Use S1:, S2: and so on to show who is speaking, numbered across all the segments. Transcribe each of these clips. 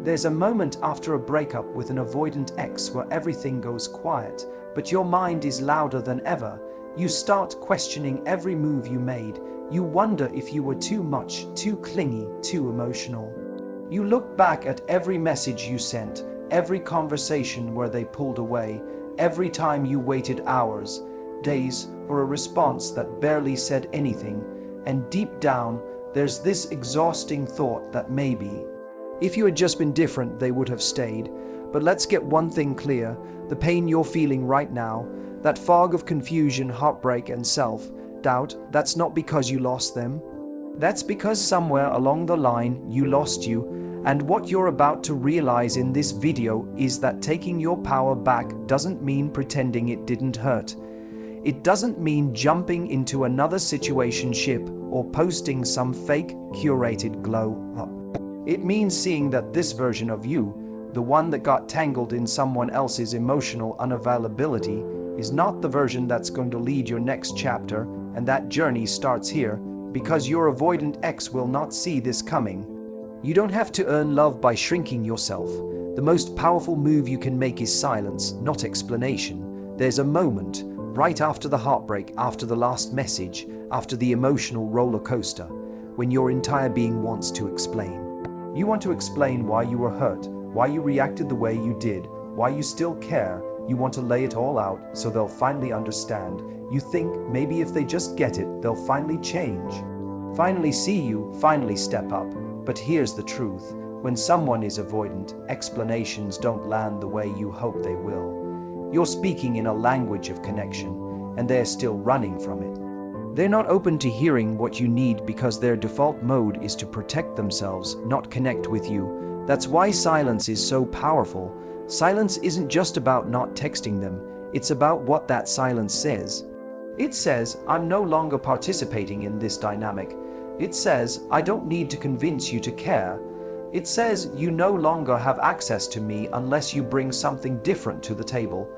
S1: There's a moment after a breakup with an avoidant ex where everything goes quiet, but your mind is louder than ever. You start questioning every move you made. You wonder if you were too much, too clingy, too emotional. You look back at every message you sent, every conversation where they pulled away, every time you waited hours, days for a response that barely said anything, and deep down, there's this exhausting thought that maybe, if you had just been different, they would have stayed. But let's get one thing clear: the pain you're feeling right now, that fog of confusion, heartbreak, and self-doubt, that's not because you lost them. That's because somewhere along the line, you lost you. And what you're about to realize in this video is that taking your power back doesn't mean pretending it didn't hurt. It doesn't mean jumping into another situationship or posting some fake, curated glow up. It means seeing that this version of you, the one that got tangled in someone else's emotional unavailability, is not the version that's going to lead your next chapter, and that journey starts here, because your avoidant ex will not see this coming. You don't have to earn love by shrinking yourself. The most powerful move you can make is silence, not explanation. There's a moment, right after the heartbreak, after the last message, after the emotional roller coaster, when your entire being wants to explain. You want to explain why you were hurt, why you reacted the way you did, why you still care. You want to lay it all out so they'll finally understand. You think maybe if they just get it, they'll finally change. Finally see you, finally step up. But here's the truth: when someone is avoidant, explanations don't land the way you hope they will. You're speaking in a language of connection, and they're still running from it. They're not open to hearing what you need because their default mode is to protect themselves, not connect with you. That's why silence is so powerful. Silence isn't just about not texting them, it's about what that silence says. It says, I'm no longer participating in this dynamic. It says, I don't need to convince you to care. It says, you no longer have access to me unless you bring something different to the table.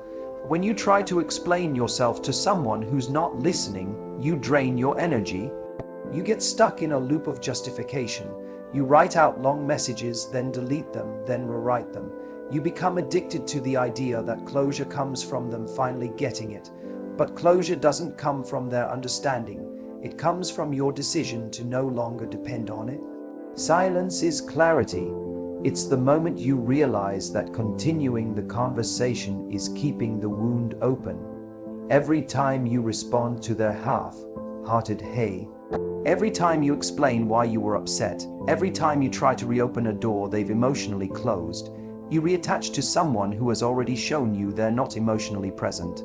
S1: When you try to explain yourself to someone who's not listening, you drain your energy. You get stuck in a loop of justification. You write out long messages, then delete them, then rewrite them. You become addicted to the idea that closure comes from them finally getting it. But closure doesn't come from their understanding. It comes from your decision to no longer depend on it. Silence is clarity. It's the moment you realize that continuing the conversation is keeping the wound open. Every time you respond to their half-hearted hey, every time you explain why you were upset, every time you try to reopen a door they've emotionally closed, you reattach to someone who has already shown you they're not emotionally present.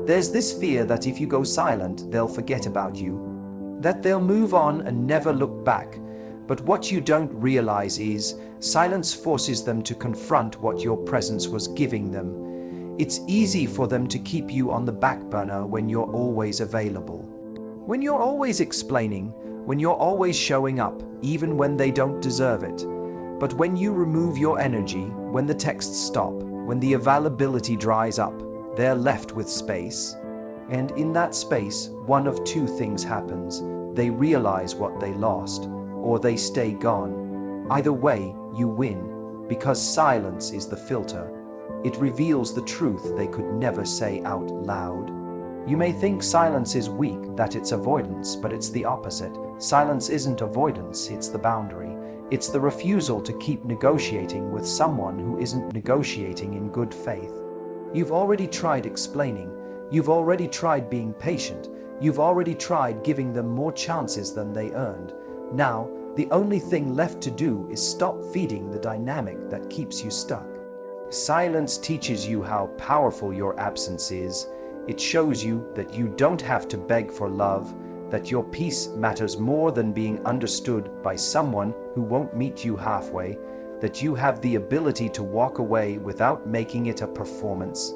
S1: There's this fear that if you go silent, they'll forget about you, that they'll move on and never look back. But what you don't realize is, silence forces them to confront what your presence was giving them. It's easy for them to keep you on the back burner when you're always available. When you're always explaining, when you're always showing up, even when they don't deserve it. But when you remove your energy, when the texts stop, when the availability dries up, they're left with space. And in that space, one of two things happens. They realize what they lost, or they stay gone. Either way, you win, because silence is the filter. It reveals the truth they could never say out loud. You may think silence is weak, that it's avoidance, but it's the opposite. Silence isn't avoidance, it's the boundary. It's the refusal to keep negotiating with someone who isn't negotiating in good faith. You've already tried explaining. You've already tried being patient. You've already tried giving them more chances than they earned. Now, the only thing left to do is stop feeding the dynamic that keeps you stuck. Silence teaches you how powerful your absence is. It shows you that you don't have to beg for love, that your peace matters more than being understood by someone who won't meet you halfway, that you have the ability to walk away without making it a performance.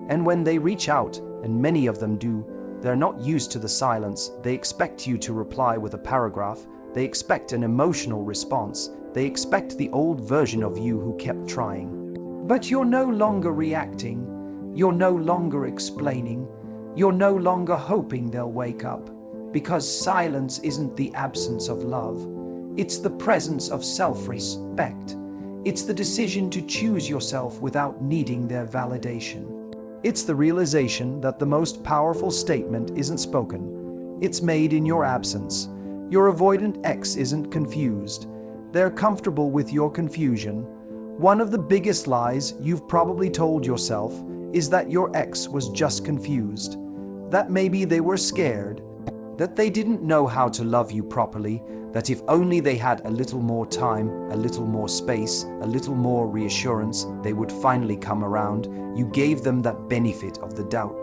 S1: And when they reach out, and many of them do, they're not used to the silence. They expect you to reply with a paragraph. They expect an emotional response. They expect the old version of you who kept trying. But you're no longer reacting. You're no longer explaining. You're no longer hoping they'll wake up. Because silence isn't the absence of love. It's the presence of self-respect. It's the decision to choose yourself without needing their validation. It's the realization that the most powerful statement isn't spoken. It's made in your absence. Your avoidant ex isn't confused. They're comfortable with your confusion. One of the biggest lies you've probably told yourself is that your ex was just confused. That maybe they were scared. That they didn't know how to love you properly. That if only they had a little more time, a little more space, a little more reassurance, they would finally come around. You gave them that benefit of the doubt.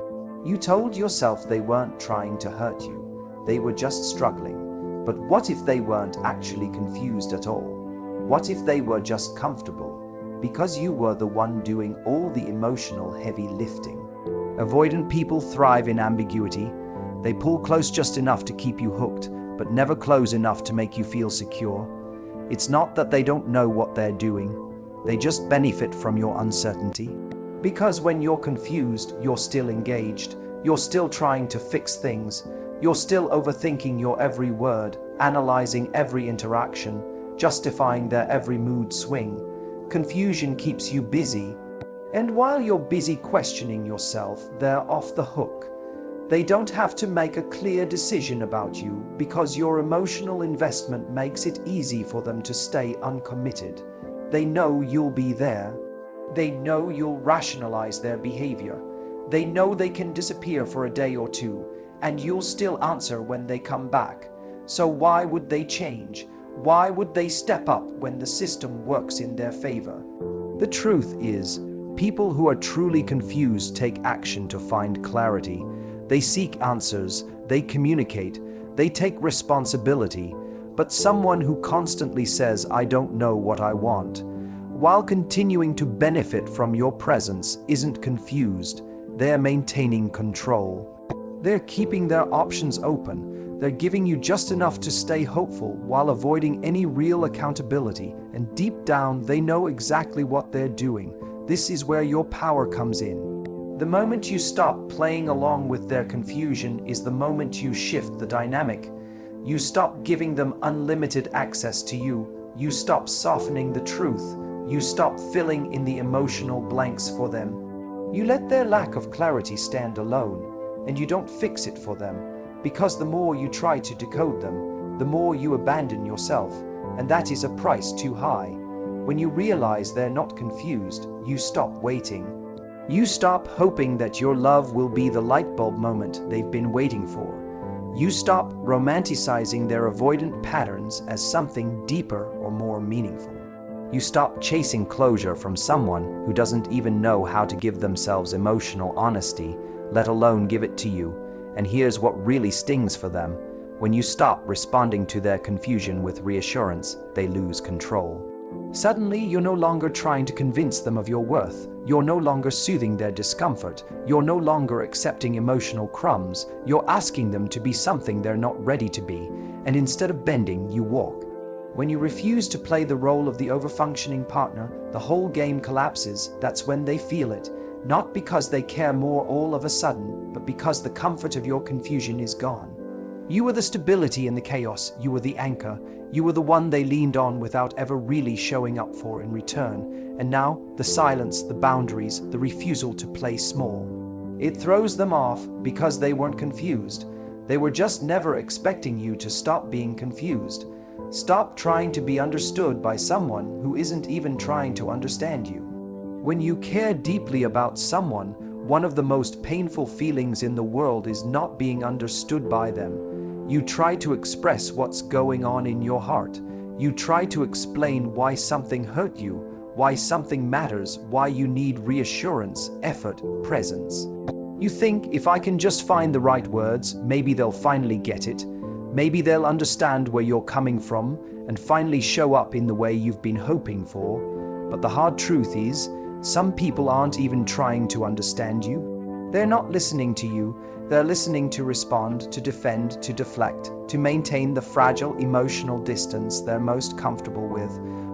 S1: You told yourself they weren't trying to hurt you. They were just struggling. But what if they weren't actually confused at all? What if they were just comfortable? Because you were the one doing all the emotional heavy lifting. Avoidant people thrive in ambiguity. They pull close just enough to keep you hooked, but never close enough to make you feel secure. It's not that they don't know what they're doing. They just benefit from your uncertainty. Because when you're confused, you're still engaged. You're still trying to fix things. You're still overthinking your every word, analyzing every interaction, justifying their every mood swing. Confusion keeps you busy. And while you're busy questioning yourself, they're off the hook. They don't have to make a clear decision about you because your emotional investment makes it easy for them to stay uncommitted. They know you'll be there. They know you'll rationalize their behavior. They know they can disappear for a day or two, and you'll still answer when they come back. So why would they change? Why would they step up when the system works in their favor? The truth is, people who are truly confused take action to find clarity. They seek answers, they communicate, they take responsibility. But someone who constantly says, "I don't know what I want," while continuing to benefit from your presence, isn't confused. They're maintaining control. They're keeping their options open. They're giving you just enough to stay hopeful while avoiding any real accountability. And deep down, they know exactly what they're doing. This is where your power comes in. The moment you stop playing along with their confusion is the moment you shift the dynamic. You stop giving them unlimited access to you. You stop softening the truth. You stop filling in the emotional blanks for them. You let their lack of clarity stand alone, and you don't fix it for them. Because the more you try to decode them, the more you abandon yourself, and that is a price too high. When you realize they're not confused, you stop waiting. You stop hoping that your love will be the light bulb moment they've been waiting for. You stop romanticizing their avoidant patterns as something deeper or more meaningful. You stop chasing closure from someone who doesn't even know how to give themselves emotional honesty, let alone give it to you. And here's what really stings for them. When you stop responding to their confusion with reassurance, they lose control. Suddenly, you're no longer trying to convince them of your worth. You're no longer soothing their discomfort. You're no longer accepting emotional crumbs. You're asking them to be something they're not ready to be. And instead of bending, you walk. When you refuse to play the role of the overfunctioning partner, the whole game collapses. That's when they feel it. Not because they care more all of a sudden, but because the comfort of your confusion is gone. You were the stability in the chaos. You were the anchor. You were the one they leaned on without ever really showing up for in return. And now, the silence, the boundaries, the refusal to play small. It throws them off because they weren't confused. They were just never expecting you to stop being confused. Stop trying to be understood by someone who isn't even trying to understand you. When you care deeply about someone, one of the most painful feelings in the world is not being understood by them. You try to express what's going on in your heart. You try to explain why something hurt you, why something matters, why you need reassurance, effort, presence. You think, if I can just find the right words, maybe they'll finally get it. Maybe they'll understand where you're coming from and finally show up in the way you've been hoping for. But the hard truth is, some people aren't even trying to understand you. They're not listening to you. They're listening to respond, to defend, to deflect, to maintain the fragile emotional distance they're most comfortable with.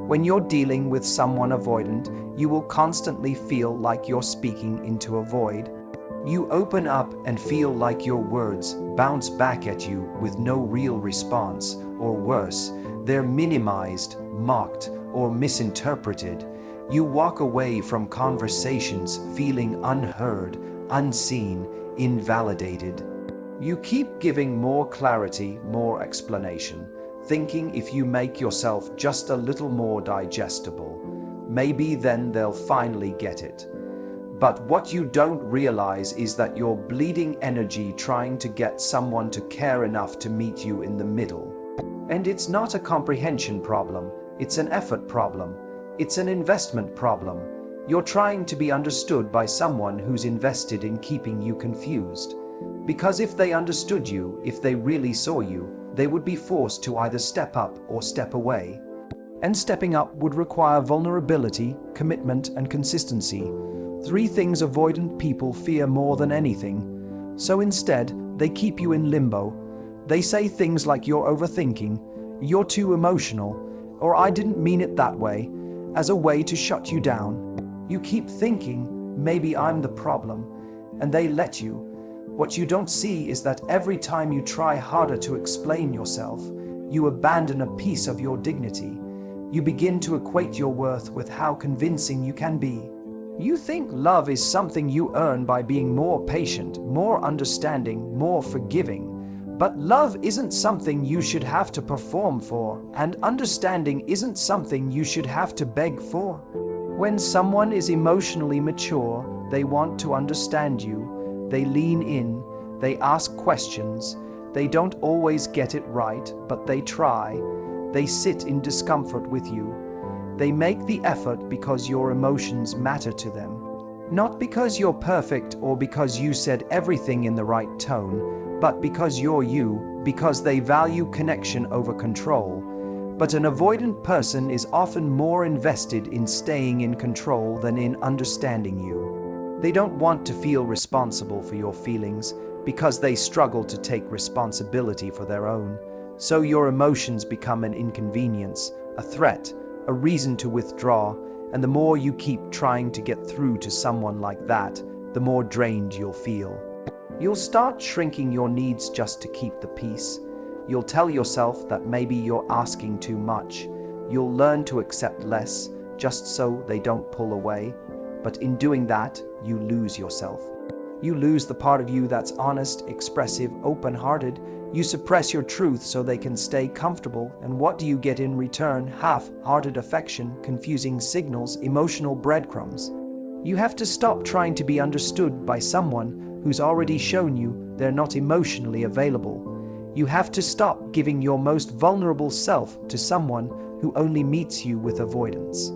S1: When you're dealing with someone avoidant, you will constantly feel like you're speaking into a void. You open up and feel like your words bounce back at you with no real response, or worse, they're minimized, mocked, or misinterpreted. You walk away from conversations feeling unheard, unseen, invalidated. You keep giving more clarity, more explanation, thinking if you make yourself just a little more digestible, maybe then they'll finally get it. But what you don't realize is that you're bleeding energy trying to get someone to care enough to meet you in the middle. And it's not a comprehension problem, it's an effort problem. It's an investment problem. You're trying to be understood by someone who's invested in keeping you confused. Because if they understood you, if they really saw you, they would be forced to either step up or step away. And stepping up would require vulnerability, commitment, and consistency. 3 things avoidant people fear more than anything. So instead, they keep you in limbo. They say things like you're overthinking, you're too emotional, or I didn't mean it that way, as a way to shut you down. You keep thinking, maybe I'm the problem, and they let you. What you don't see is that every time you try harder to explain yourself, you abandon a piece of your dignity. You begin to equate your worth with how convincing you can be. You think love is something you earn by being more patient, more understanding, more forgiving. But love isn't something you should have to perform for, and understanding isn't something you should have to beg for. When someone is emotionally mature, they want to understand you, they lean in, they ask questions, they don't always get it right, but they try, they sit in discomfort with you. They make the effort because your emotions matter to them. Not because you're perfect or because you said everything in the right tone, but because you're you, because they value connection over control. But an avoidant person is often more invested in staying in control than in understanding you. They don't want to feel responsible for your feelings because they struggle to take responsibility for their own. So your emotions become an inconvenience, a threat, a reason to withdraw, and the more you keep trying to get through to someone like that, the more drained you'll feel. You'll start shrinking your needs just to keep the peace. You'll tell yourself that maybe you're asking too much. You'll learn to accept less, just so they don't pull away. But in doing that, you lose yourself. You lose the part of you that's honest, expressive, open-hearted. You suppress your truth so they can stay comfortable, and what do you get in return? Half-hearted affection, confusing signals, emotional breadcrumbs. You have to stop trying to be understood by someone who's already shown you they're not emotionally available. You have to stop giving your most vulnerable self to someone who only meets you with avoidance.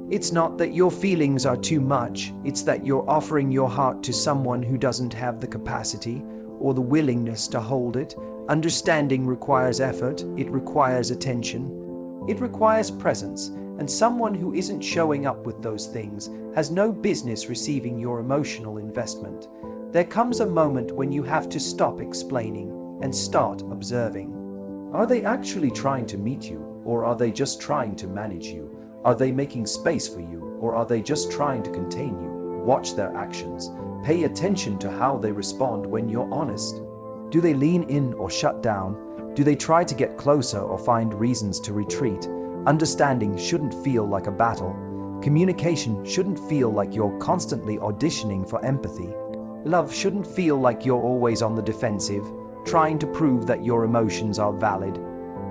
S1: It's not that your feelings are too much, it's that you're offering your heart to someone who doesn't have the capacity or the willingness to hold it. Understanding requires effort, it requires attention, it requires presence, and someone who isn't showing up with those things has no business receiving your emotional investment. There comes a moment when you have to stop explaining and start observing. Are they actually trying to meet you, or are they just trying to manage you? Are they making space for you, or are they just trying to contain you? Watch their actions. Pay attention to how they respond when you're honest. Do they lean in or shut down? Do they try to get closer or find reasons to retreat? Understanding shouldn't feel like a battle. Communication shouldn't feel like you're constantly auditioning for empathy. Love shouldn't feel like you're always on the defensive, trying to prove that your emotions are valid.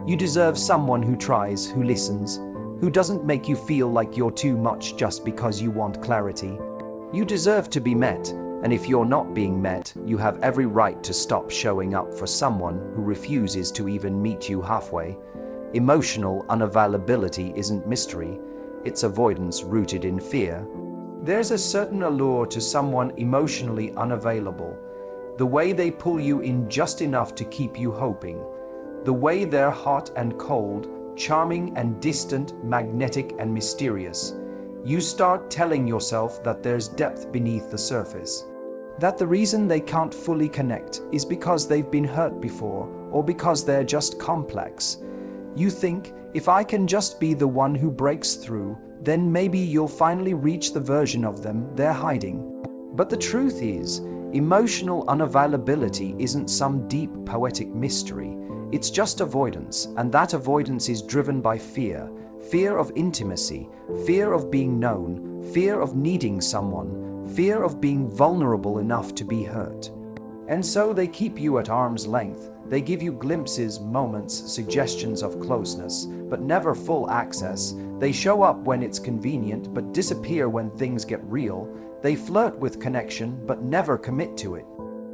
S1: You deserve someone who tries, who listens, who doesn't make you feel like you're too much just because you want clarity. You deserve to be met, and if you're not being met, you have every right to stop showing up for someone who refuses to even meet you halfway. Emotional unavailability isn't mystery, it's avoidance rooted in fear. There's a certain allure to someone emotionally unavailable. The way they pull you in just enough to keep you hoping. The way they're hot and cold, charming and distant, magnetic and mysterious. You start telling yourself that there's depth beneath the surface. That the reason they can't fully connect is because they've been hurt before, or because they're just complex. You think, if I can just be the one who breaks through, then maybe you'll finally reach the version of them they're hiding. But the truth is, Emotional unavailability isn't some deep poetic mystery. It's just avoidance, and that avoidance is driven by fear. Fear of intimacy, fear of being known, fear of needing someone, fear of being vulnerable enough to be hurt. And so they keep you at arm's length. They give you glimpses, moments, suggestions of closeness, but never full access. They show up when it's convenient, but disappear when things get real. They flirt with connection, but never commit to it.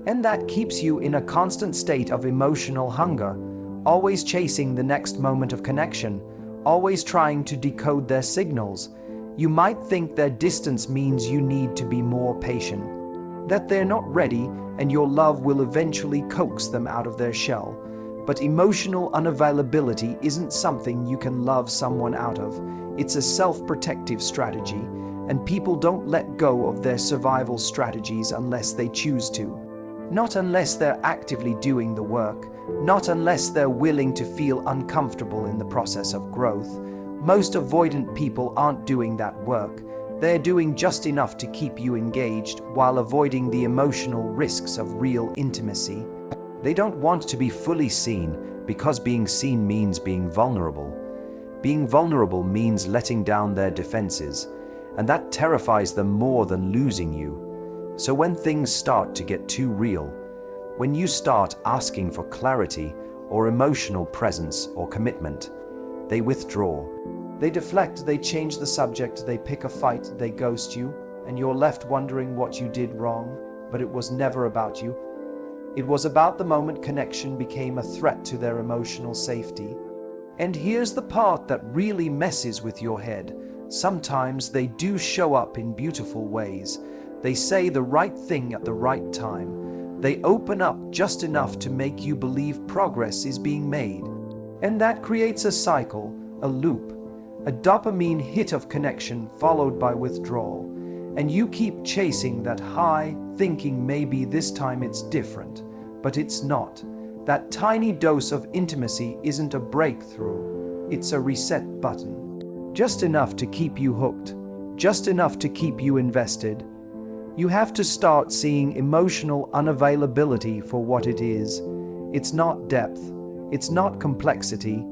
S1: And that keeps you in a constant state of emotional hunger, always chasing the next moment of connection, always trying to decode their signals. You might think their distance means you need to be more patient, that they're not ready, and your love will eventually coax them out of their shell. But emotional unavailability isn't something you can love someone out of. It's a self-protective strategy, and people don't let go of their survival strategies unless they choose to. Not unless they're actively doing the work, not unless they're willing to feel uncomfortable in the process of growth. Most avoidant people aren't doing that work. They're doing just enough to keep you engaged while avoiding the emotional risks of real intimacy. They don't want to be fully seen because being seen means being vulnerable. Being vulnerable means letting down their defenses, and that terrifies them more than losing you. So when things start to get too real, when you start asking for clarity or emotional presence or commitment, they withdraw. They deflect, they change the subject, they pick a fight, they ghost you, and you're left wondering what you did wrong, but it was never about you. It was about the moment connection became a threat to their emotional safety. And here's the part that really messes with your head. Sometimes they do show up in beautiful ways. They say the right thing at the right time. They open up just enough to make you believe progress is being made. And that creates a cycle, a loop, a dopamine hit of connection followed by withdrawal. And you keep chasing that high, thinking maybe this time it's different. But it's not. That tiny dose of intimacy isn't a breakthrough. It's a reset button. Just enough to keep you hooked. Just enough to keep you invested. You have to start seeing emotional unavailability for what it is. It's not depth. It's not complexity.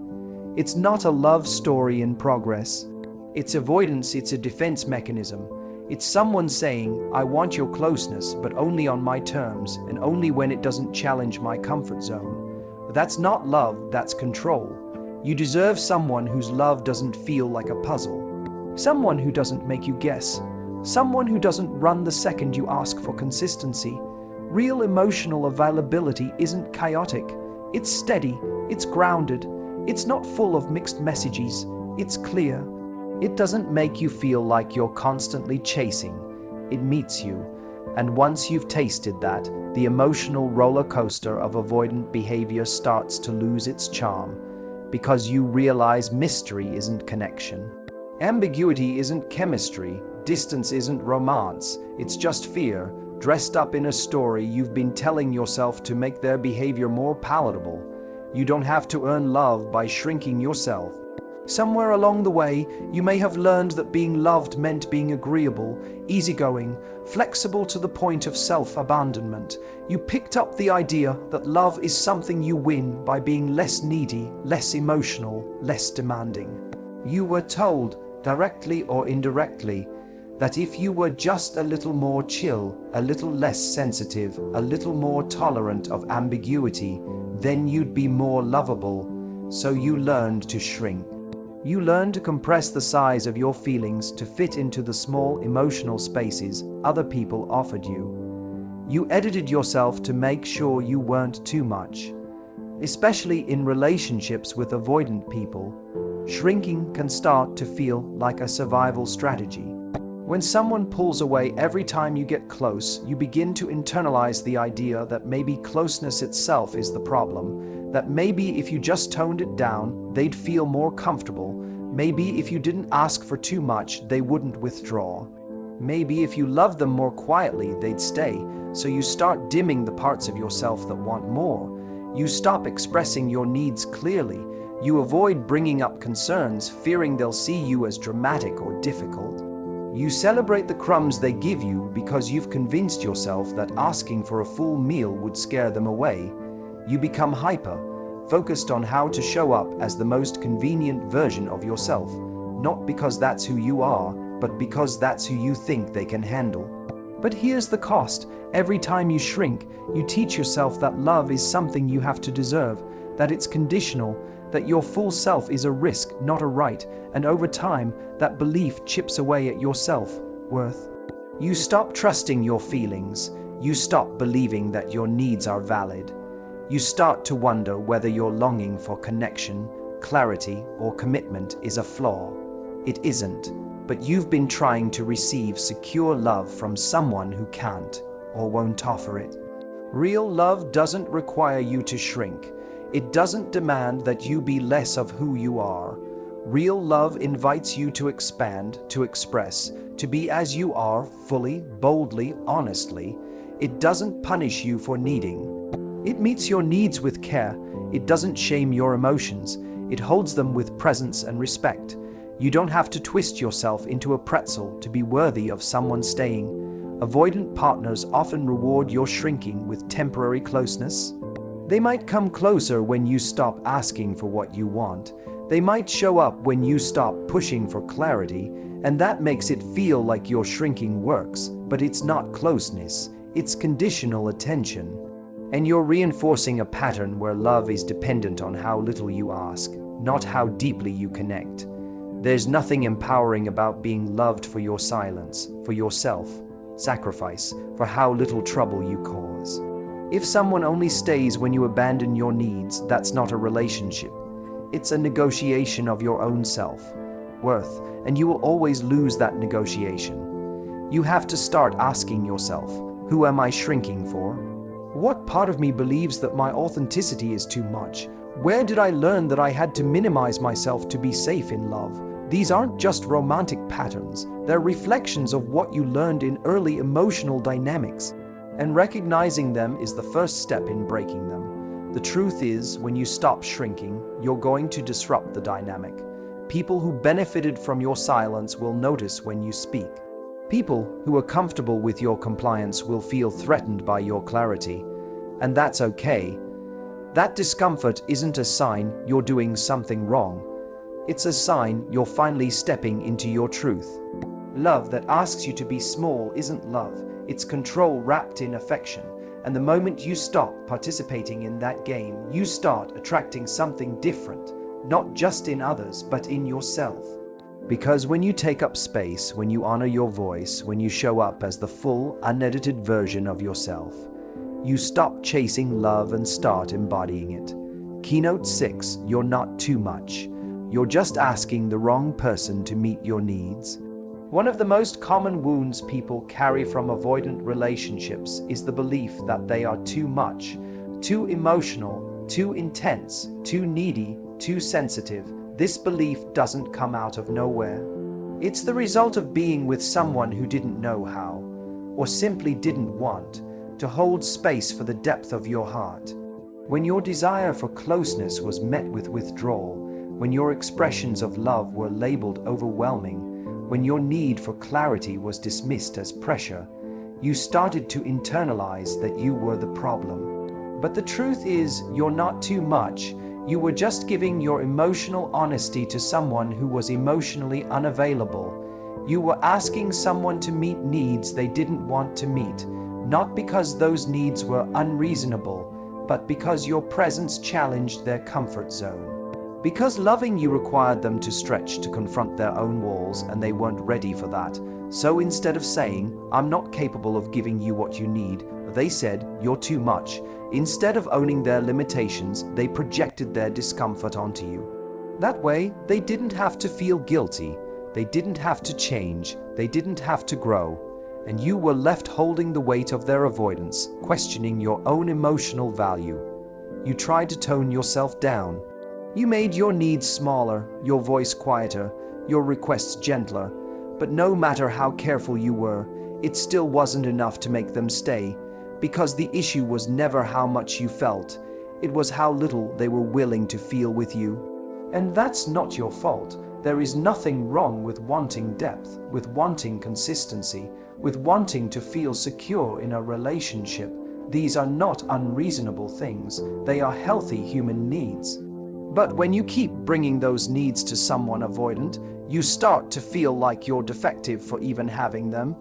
S1: It's not a love story in progress. It's avoidance, it's a defense mechanism. It's someone saying, I want your closeness, but only on my terms, and only when it doesn't challenge my comfort zone. That's not love, that's control. You deserve someone whose love doesn't feel like a puzzle. Someone who doesn't make you guess. Someone who doesn't run the second you ask for consistency. Real emotional availability isn't chaotic. It's steady, it's grounded. It's not full of mixed messages, it's clear. It doesn't make you feel like you're constantly chasing. It meets you. And once you've tasted that, the emotional roller coaster of avoidant behavior starts to lose its charm, because you realize mystery isn't connection. Ambiguity isn't chemistry. Distance isn't romance. It's just fear, dressed up in a story you've been telling yourself to make their behavior more palatable. You don't have to earn love by shrinking yourself. Somewhere along the way, you may have learned that being loved meant being agreeable, easygoing, flexible to the point of self-abandonment. You picked up the idea that love is something you win by being less needy, less emotional, less demanding. You were told, directly or indirectly, that if you were just a little more chill, a little less sensitive, a little more tolerant of ambiguity, then you'd be more lovable. So you learned to shrink. You learn to compress the size of your feelings to fit into the small emotional spaces other people offered you. You edited yourself to make sure you weren't too much. Especially in relationships with avoidant people, shrinking can start to feel like a survival strategy. When someone pulls away every time you get close, you begin to internalize the idea that maybe closeness itself is the problem, that maybe if you just toned it down, they'd feel more comfortable. Maybe if you didn't ask for too much, they wouldn't withdraw. Maybe if you loved them more quietly, they'd stay. So you start dimming the parts of yourself that want more. You stop expressing your needs clearly. You avoid bringing up concerns, fearing they'll see you as dramatic or difficult. You celebrate the crumbs they give you because you've convinced yourself that asking for a full meal would scare them away. You become hyper, focused on how to show up as the most convenient version of yourself, not because that's who you are, but because that's who you think they can handle. But here's the cost. Every time you shrink, you teach yourself that love is something you have to deserve, that it's conditional, that your full self is a risk, not a right, and over time, that belief chips away at your self-worth. You stop trusting your feelings. You stop believing that your needs are valid. You start to wonder whether your longing for connection, clarity, or commitment is a flaw. It isn't, but you've been trying to receive secure love from someone who can't or won't offer it. Real love doesn't require you to shrink. It doesn't demand that you be less of who you are. Real love invites you to expand, to express, to be as you are, fully, boldly, honestly. It doesn't punish you for needing. It meets your needs with care. It doesn't shame your emotions. It holds them with presence and respect. You don't have to twist yourself into a pretzel to be worthy of someone staying. Avoidant partners often reward your shrinking with temporary closeness. They might come closer when you stop asking for what you want. They might show up when you stop pushing for clarity, and that makes it feel like your shrinking works, but it's not closeness, it's conditional attention. And you're reinforcing a pattern where love is dependent on how little you ask, not how deeply you connect. There's nothing empowering about being loved for your silence, for your self-sacrifice, for how little trouble you cause. If someone only stays when you abandon your needs, that's not a relationship. It's a negotiation of your own self-worth, and you will always lose that negotiation. You have to start asking yourself, who am I shrinking for? What part of me believes that my authenticity is too much? Where did I learn that I had to minimize myself to be safe in love? These aren't just romantic patterns. They're reflections of what you learned in early emotional dynamics. And recognizing them is the first step in breaking them. The truth is, when you stop shrinking, you're going to disrupt the dynamic. People who benefited from your silence will notice when you speak. People who are comfortable with your compliance will feel threatened by your clarity. And that's okay. That discomfort isn't a sign you're doing something wrong. It's a sign you're finally stepping into your truth. Love that asks you to be small isn't love. It's control wrapped in affection. And the moment you stop participating in that game, you start attracting something different, not just in others, but in yourself. Because when you take up space, when you honor your voice, when you show up as the full, unedited version of yourself, you stop chasing love and start embodying it. Keynote 6, you're not too much. You're just asking the wrong person to meet your needs. One of the most common wounds people carry from avoidant relationships is the belief that they are too much, too emotional, too intense, too needy, too sensitive. This belief doesn't come out of nowhere. It's the result of being with someone who didn't know how, or simply didn't want, to hold space for the depth of your heart. When your desire for closeness was met with withdrawal, when your expressions of love were labeled overwhelming, when your need for clarity was dismissed as pressure, you started to internalize that you were the problem. But the truth is, you're not too much. You were just giving your emotional honesty to someone who was emotionally unavailable. You were asking someone to meet needs they didn't want to meet, not because those needs were unreasonable, but because your presence challenged their comfort zone. Because loving you required them to stretch to confront their own walls, and they weren't ready for that. So instead of saying, I'm not capable of giving you what you need, they said, you're too much. Instead of owning their limitations, they projected their discomfort onto you. That way, they didn't have to feel guilty. They didn't have to change. They didn't have to grow. And you were left holding the weight of their avoidance, questioning your own emotional value. You tried to tone yourself down. You made your needs smaller, your voice quieter, your requests gentler. But no matter how careful you were, it still wasn't enough to make them stay. Because the issue was never how much you felt. It was how little they were willing to feel with you. And that's not your fault. There is nothing wrong with wanting depth, with wanting consistency, with wanting to feel secure in a relationship. These are not unreasonable things, they are healthy human needs. But when you keep bringing those needs to someone avoidant, you start to feel like you're defective for even having them.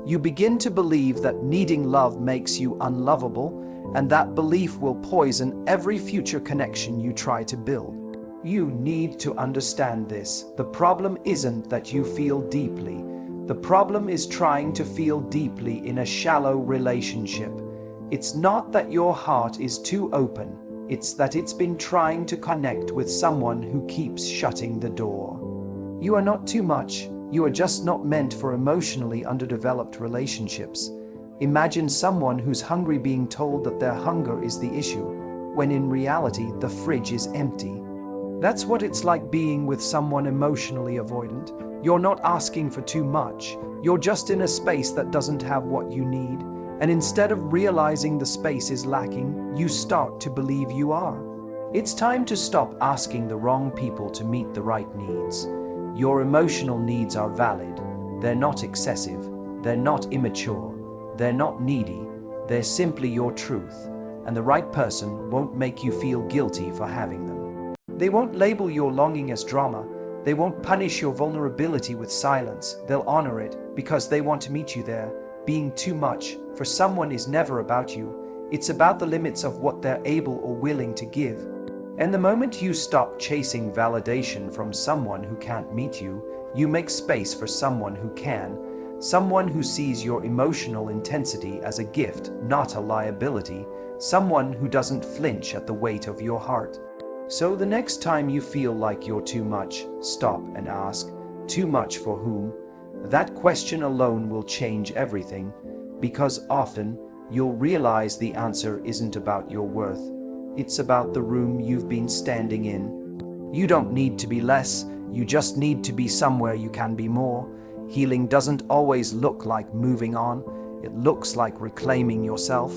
S1: You begin to believe that needing love makes you unlovable, and that belief will poison every future connection you try to build. You need to understand this. The problem isn't that you feel deeply. The problem is trying to feel deeply in a shallow relationship. It's not that your heart is too open. It's that it's been trying to connect with someone who keeps shutting the door. You are not too much. You are just not meant for emotionally underdeveloped relationships. Imagine someone who's hungry being told that their hunger is the issue, when in reality the fridge is empty. That's what it's like being with someone emotionally avoidant. You're not asking for too much. You're just in a space that doesn't have what you need. And instead of realizing the space is lacking, you start to believe you are. It's time to stop asking the wrong people to meet the right needs. Your emotional needs are valid. They're not excessive. They're not immature. They're not needy. They're simply your truth. And the right person won't make you feel guilty for having them. They won't label your longing as drama. They won't punish your vulnerability with silence. They'll honor it because they want to meet you there. Being too much for someone is never about you. It's about the limits of what they're able or willing to give. And the moment you stop chasing validation from someone who can't meet you, you make space for someone who can. Someone who sees your emotional intensity as a gift, not a liability. Someone who doesn't flinch at the weight of your heart. So the next time you feel like you're too much, stop and ask, too much for whom? That question alone will change everything, because often you'll realize the answer isn't about your worth. It's about the room you've been standing in. You don't need to be less, you just need to be somewhere you can be more. Healing doesn't always look like moving on, it looks like reclaiming yourself.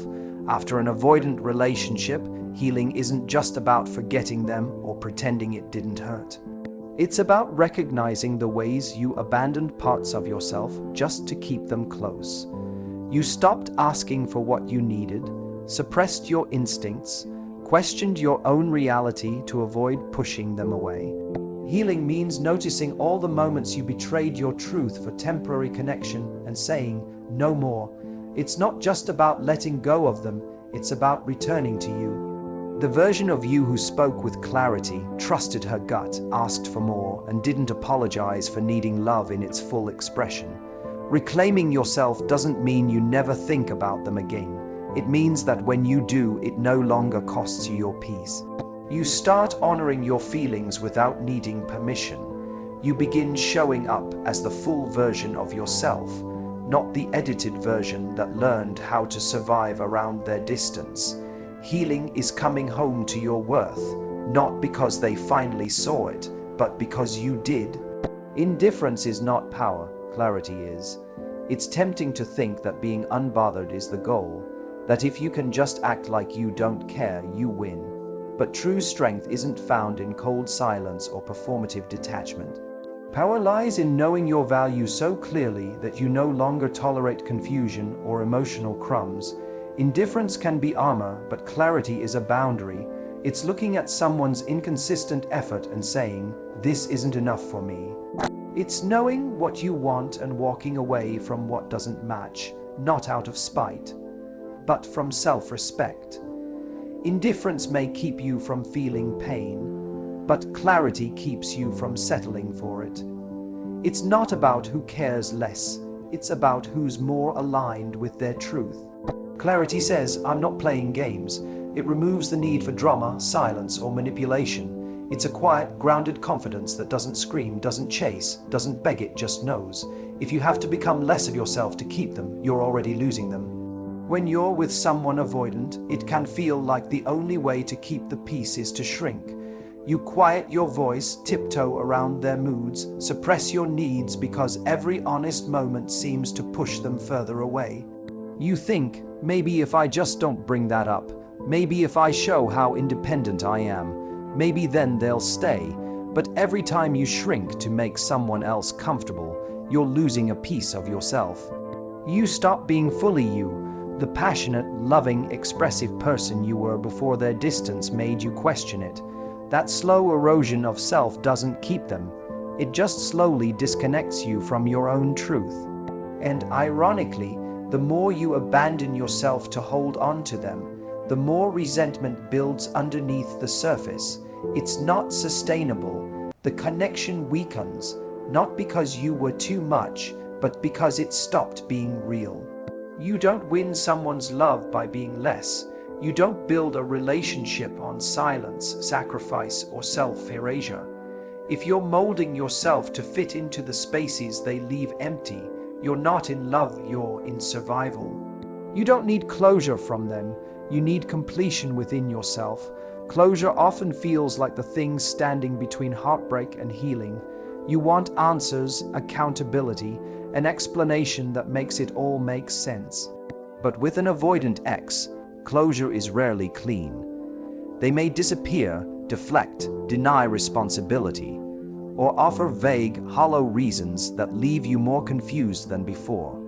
S1: After an avoidant relationship, healing isn't just about forgetting them or pretending it didn't hurt. It's about recognizing the ways you abandoned parts of yourself just to keep them close. You stopped asking for what you needed, suppressed your instincts, questioned your own reality to avoid pushing them away. Healing means noticing all the moments you betrayed your truth for temporary connection and saying, no more. It's not just about letting go of them, it's about returning to you. The version of you who spoke with clarity, trusted her gut, asked for more, and didn't apologize for needing love in its full expression. Reclaiming yourself doesn't mean you never think about them again. It means that when you do, it no longer costs you your peace. You start honoring your feelings without needing permission. You begin showing up as the full version of yourself, not the edited version that learned how to survive around their distance. Healing is coming home to your worth, not because they finally saw it, but because you did. Indifference is not power, clarity is. It's tempting to think that being unbothered is the goal, that if you can just act like you don't care, you win. But true strength isn't found in cold silence or performative detachment. Power lies in knowing your value so clearly that you no longer tolerate confusion or emotional crumbs. Indifference can be armor, but clarity is a boundary. It's looking at someone's inconsistent effort and saying, this isn't enough for me. It's knowing what you want and walking away from what doesn't match, not out of spite, but from self-respect. Indifference may keep you from feeling pain, but clarity keeps you from settling for it. It's not about who cares less, it's about who's more aligned with their truth. Clarity says, I'm not playing games. It removes the need for drama, silence, or manipulation. It's a quiet, grounded confidence that doesn't scream, doesn't chase, doesn't beg, it just knows. If you have to become less of yourself to keep them, you're already losing them. When you're with someone avoidant, it can feel like the only way to keep the peace is to shrink. You quiet your voice, tiptoe around their moods, suppress your needs because every honest moment seems to push them further away. You think, maybe if I just don't bring that up, maybe if I show how independent I am, maybe then they'll stay. But every time you shrink to make someone else comfortable, you're losing a piece of yourself. You stop being fully you, the passionate, loving, expressive person you were before their distance made you question it. That slow erosion of self doesn't keep them. It just slowly disconnects you from your own truth. And ironically, the more you abandon yourself to hold on to them, the more resentment builds underneath the surface. It's not sustainable. The connection weakens, not because you were too much, but because it stopped being real. You don't win someone's love by being less. You don't build a relationship on silence, sacrifice, or self-erasure. If you're molding yourself to fit into the spaces they leave empty, you're not in love, you're in survival. You don't need closure from them, you need completion within yourself. Closure often feels like the thing standing between heartbreak and healing. You want answers, accountability, an explanation that makes it all make sense. But with an avoidant ex, closure is rarely clean. They may disappear, deflect, deny responsibility, or offer vague, hollow reasons that leave you more confused than before.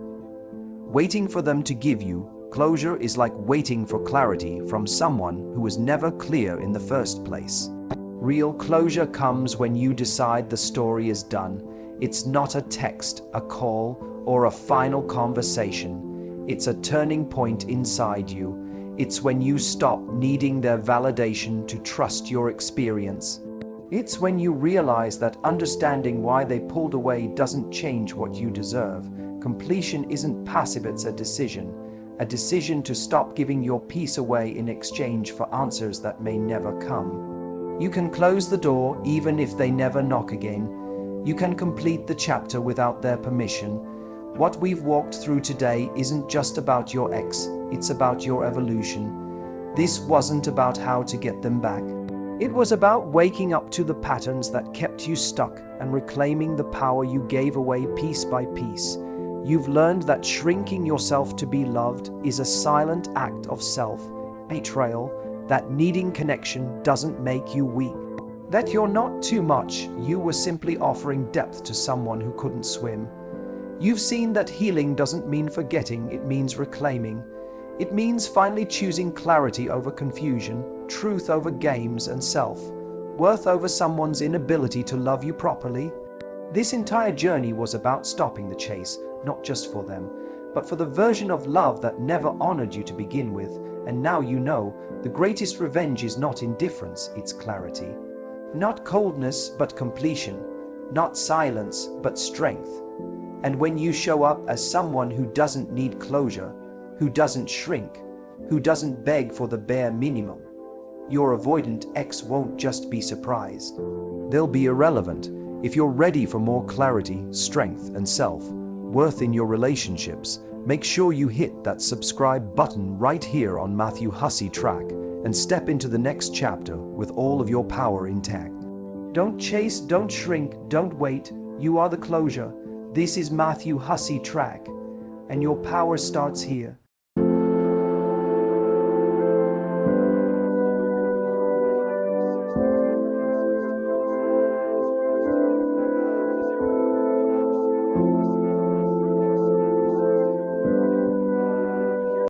S1: Waiting for them to give you closure is like waiting for clarity from someone who was never clear in the first place. Real closure comes when you decide the story is done. It's not a text, a call, or a final conversation. It's a turning point inside you. It's when you stop needing their validation to trust your experience. It's when you realize that understanding why they pulled away doesn't change what you deserve. Completion isn't passive, it's a decision to stop giving your peace away in exchange for answers that may never come. You can close the door even if they never knock again. You can complete the chapter without their permission. What we've walked through today isn't just about your ex, it's about your evolution. This wasn't about how to get them back. It was about waking up to the patterns that kept you stuck and reclaiming the power you gave away piece by piece. You've learned that shrinking yourself to be loved is a silent act of self-betrayal, that needing connection doesn't make you weak, that you're not too much, you were simply offering depth to someone who couldn't swim. You've seen that healing doesn't mean forgetting, it means reclaiming. It means finally choosing clarity over confusion, truth over games, and self-worth over someone's inability to love you properly. This entire journey was about stopping the chase, not just for them, but for the version of love that never honored you to begin with. And now you know, the greatest revenge is not indifference, it's clarity. Not coldness, but completion. Not silence, but strength. And when you show up as someone who doesn't need closure, who doesn't shrink, who doesn't beg for the bare minimum, your avoidant ex won't just be surprised. They'll be irrelevant. If you're ready for more clarity, strength, and self-worth in your relationships, make sure you hit that subscribe button right here on Matthew Hussey track and step into the next chapter with all of your power intact. Don't chase, don't shrink, don't wait. You are the closure. This is Matthew Hussey track, and your power starts here.